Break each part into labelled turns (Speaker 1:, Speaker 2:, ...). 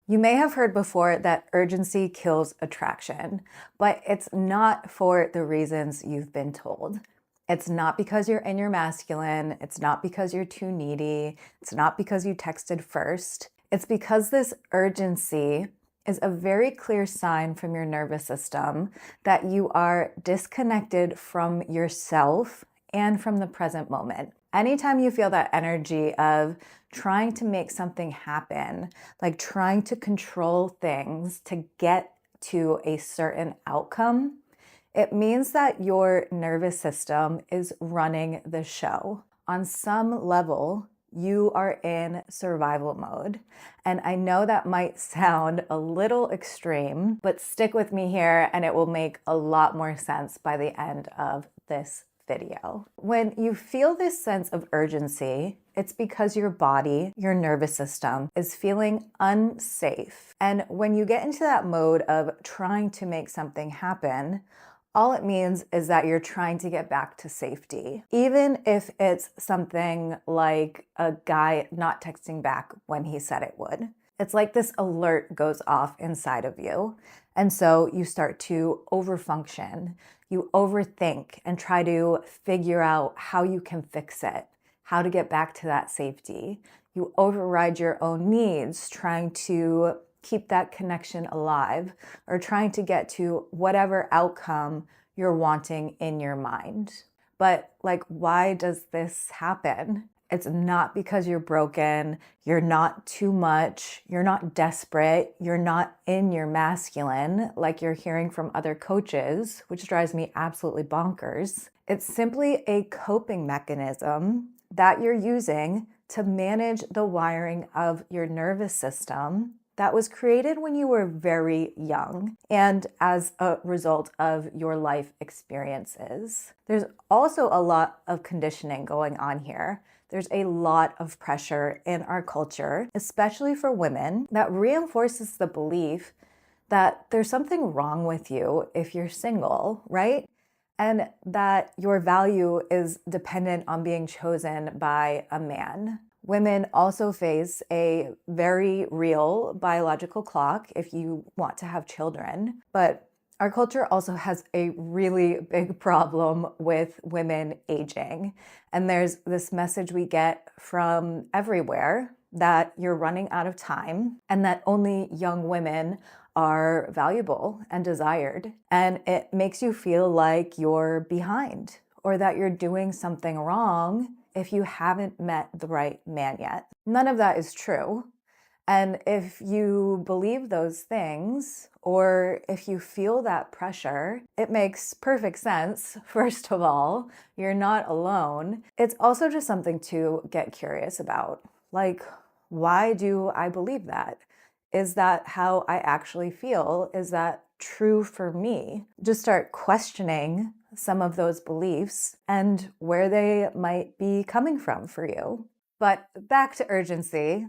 Speaker 1: You may have heard before that urgency kills attraction, but it's not for the reasons you've been told. It's not because you're in your masculine. It's not because you're too needy. It's not because you texted first. It's because this urgency is a very clear sign from your nervous system that you are disconnected from yourself and from the present moment. Anytime you feel that energy of trying to make something happen, like trying to control things to get to a certain outcome, it means that your nervous system is running the show. On some level, you are in survival mode. And I know that might sound a little extreme, but stick with me here and it will make a lot more sense by the end of this video. When you feel this sense of urgency, it's because your body, your nervous system, is feeling unsafe. And when you get into that mode of trying to make something happen, all it means is that you're trying to get back to safety. Even if it's something like a guy not texting back when he said it would. It's like this alert goes off inside of you. And so you start to overfunction. You overthink and try to figure out how you can fix it, how to get back to that safety. You override your own needs, trying to keep that connection alive or trying to get to whatever outcome you're wanting in your mind. But why does this happen? It's not because you're broken, you're not too much, you're not desperate, you're not in your masculine like you're hearing from other coaches, which drives me absolutely bonkers. It's simply a coping mechanism that you're using to manage the wiring of your nervous system that was created when you were very young and as a result of your life experiences. There's also a lot of conditioning going on here. There's a lot of pressure in our culture, especially for women, that reinforces the belief that there's something wrong with you if you're single, right? And that your value is dependent on being chosen by a man. Women also face a very real biological clock if you want to have children, but our culture also has a really big problem with women aging. And there's this message we get from everywhere that you're running out of time and that only young women are valuable and desired. And it makes you feel like you're behind or that you're doing something wrong if you haven't met the right man yet. None of that is true. And if you believe those things, or if you feel that pressure, it makes perfect sense. First of all, you're not alone. It's also just something to get curious about. Why do I believe that? Is that how I actually feel? Is that true for me? Just start questioning some of those beliefs and where they might be coming from for you. But back to urgency.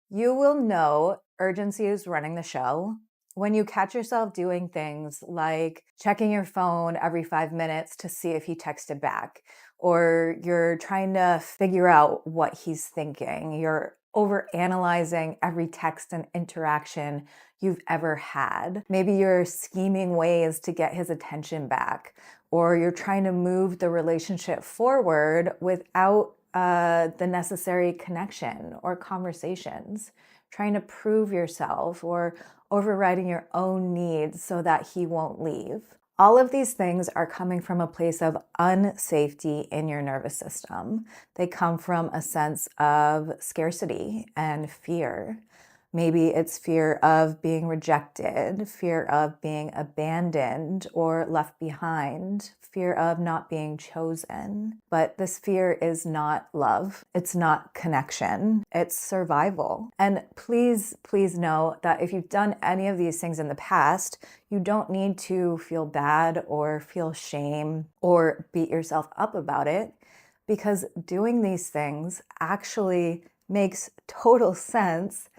Speaker 1: You will know urgency is running the show when you catch yourself doing things like checking your phone every 5 minutes to see if he texted back, or you're trying to figure out what he's thinking. You're overanalyzing every text and interaction you've ever had. Maybe you're scheming ways to get his attention back, or you're trying to move the relationship forward without the necessary connection or conversations, trying to prove yourself or overriding your own needs so that he won't leave. All of these things are coming from a place of unsafety in your nervous system. They come from a sense of scarcity and fear. Maybe it's fear of being rejected, fear of being abandoned or left behind, fear of not being chosen. But this fear is not love. It's not connection. It's survival. And please, please know that if you've done any of these things in the past, you don't need to feel bad or feel shame or beat yourself up about it, because doing these things actually makes total sense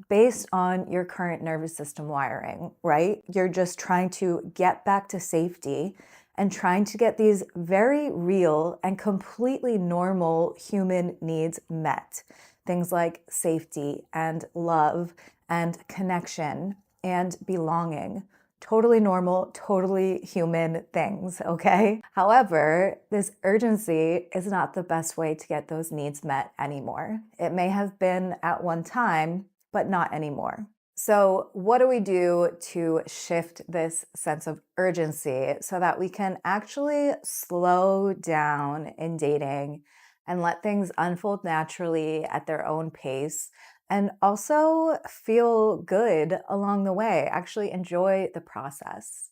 Speaker 1: based on your current nervous system wiring, right? You're just trying to get back to safety and trying to get these very real and completely normal human needs met. things like safety and love and connection and belonging. Totally normal, totally human things, okay? However, this urgency is not the best way to get those needs met anymore. It may have been at one time, but not anymore. So, what do we do to shift this sense of urgency so that we can actually slow down in dating and let things unfold naturally at their own pace and also feel good along the way, actually enjoy the process?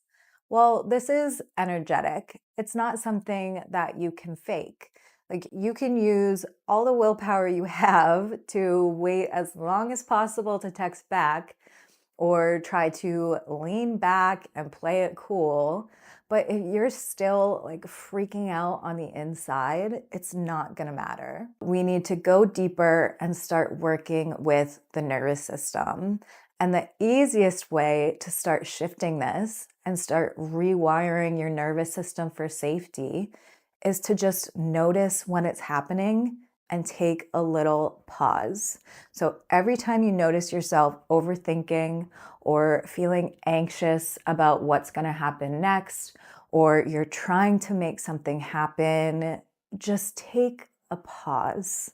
Speaker 1: Well, this is energetic. It's not something that you can fake. Like, you can use all the willpower you have to wait as long as possible to text back or try to lean back and play it cool. But if you're still like freaking out on the inside, it's not gonna matter. We need to go deeper and start working with the nervous system. And the easiest way to start shifting this and start rewiring your nervous system for safety is to just notice when it's happening and take a little pause. So every time you notice yourself overthinking or feeling anxious about what's going to happen next, or you're trying to make something happen, just take a pause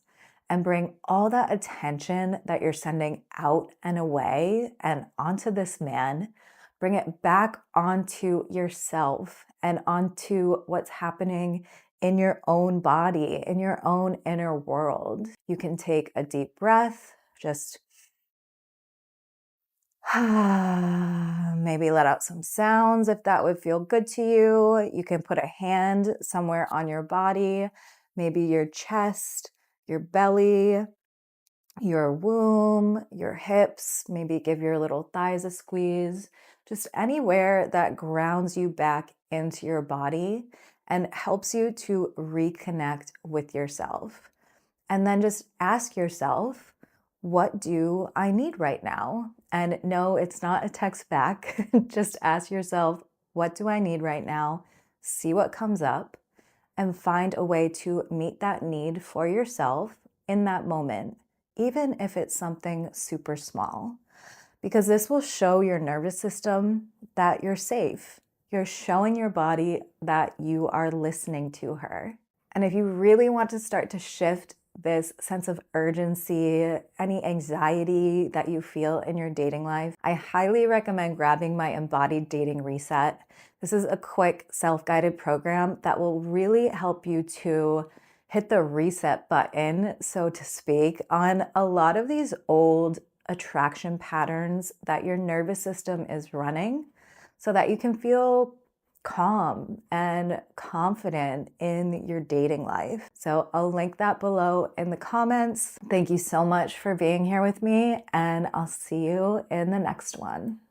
Speaker 1: and bring all that attention that you're sending out and away and onto this man, bring it back onto yourself and onto what's happening in your own body, in your own inner world. You can take a deep breath, just maybe let out some sounds if that would feel good to you. You can put a hand somewhere on your body, maybe your chest, your belly, your womb, your hips, maybe give your little thighs a squeeze, just anywhere that grounds you back into your body and helps you to reconnect with yourself. And then just ask yourself, what do I need right now? And no, it's not a text back. Just ask yourself, what do I need right now? See what comes up and find a way to meet that need for yourself in that moment, even if it's something super small, because this will show your nervous system that you're safe. You're showing your body that you are listening to her. And if you really want to start to shift this sense of urgency, any anxiety that you feel in your dating life, I highly recommend grabbing my Embodied Dating Reset. This is a quick self-guided program that will really help you to hit the reset button, so to speak, on a lot of these old attraction patterns that your nervous system is running so that you can feel calm and confident in your dating life. So I'll link that below in the comments. Thank you so much for being here with me, and I'll see you in the next one.